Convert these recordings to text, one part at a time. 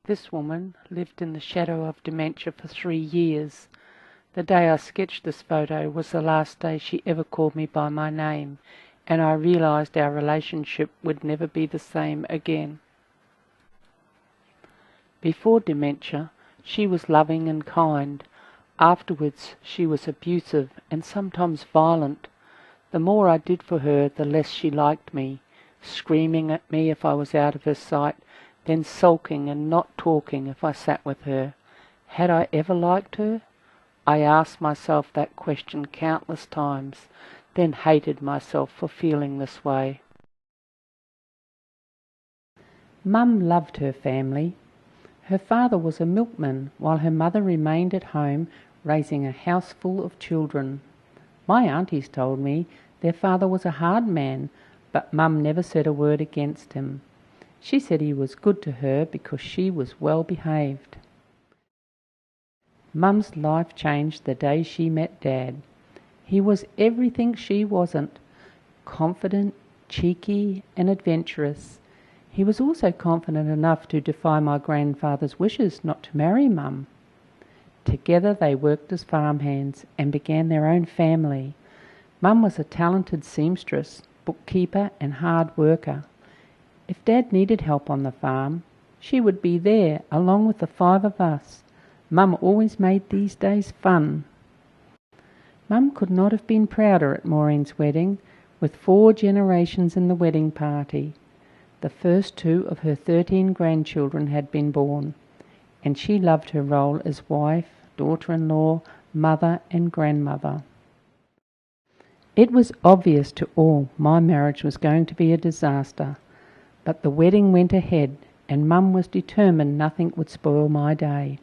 This woman lived in the shadow of dementia for 3 years. The day I sketched this photo was the last day she ever called me by my name, and I realised our relationship would never be the same again. Before dementia, she was loving and kind. Afterwards, she was abusive and sometimes violent. The more I did for her, the less she liked me, screaming at me if I was out of her sight, then sulking and not talking if I sat with her. Had I ever liked her? I asked myself that question countless times, then hated myself for feeling this way. Mum loved her family. Her father was a milkman, while her mother remained at home raising a house full of children. My aunties told me their father was a hard man, but Mum never said a word against him. She said he was good to her because she was well behaved. Mum's life changed the day she met Dad. He was everything she wasn't: confident, cheeky and adventurous. He was also confident enough to defy my grandfather's wishes not to marry Mum. Together they worked as farmhands and began their own family. Mum was a talented seamstress, bookkeeper and hard worker. If Dad needed help on the farm, she would be there along with the 5 of us. Mum always made these days fun. Mum could not have been prouder at Maureen's wedding, with 4 generations in the wedding party. The first 2 of her 13 grandchildren had been born, and she loved her role as wife, daughter-in-law, mother and grandmother. It was obvious to all my marriage was going to be a disaster, but the wedding went ahead and Mum was determined nothing would spoil my day.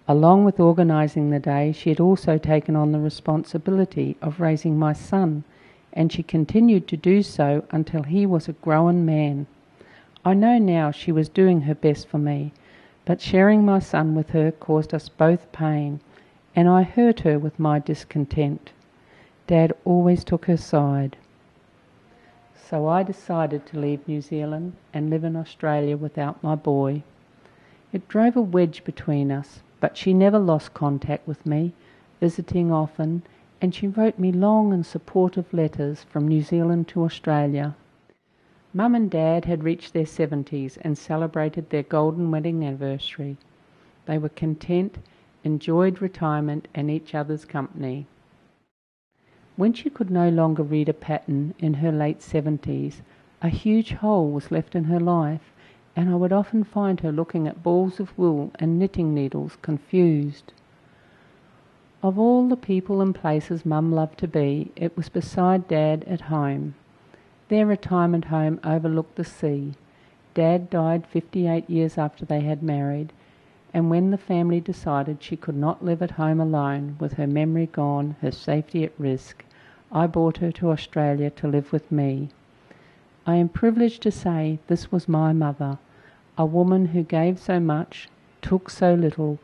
Along with organising the day, she had also taken on the responsibility of raising my son, and she continued to do so until he was a grown man. I know now she was doing her best for me, but sharing my son with her caused us both pain, and I hurt her with my discontent. Dad always took her side. So I decided to leave New Zealand and live in Australia without my boy. It drove a wedge between us, but she never lost contact with me, visiting often, and she wrote me long and supportive letters from New Zealand to Australia. Mum and Dad had reached their 70s and celebrated their golden wedding anniversary. They were content, enjoyed retirement and each other's company. When she could no longer read a pattern in her late 70s, a huge hole was left in her life, and I would often find her looking at balls of wool and knitting needles, confused. Of all the people and places Mum loved to be, it was beside Dad at home. Their retirement home overlooked the sea. Dad died 58 years after they had married, and when the family decided she could not live at home alone, with her memory gone, her safety at risk, I brought her to Australia to live with me. I am privileged to say this was my mother, a woman who gave so much, took so little,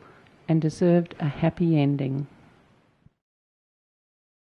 and deserved a happy ending.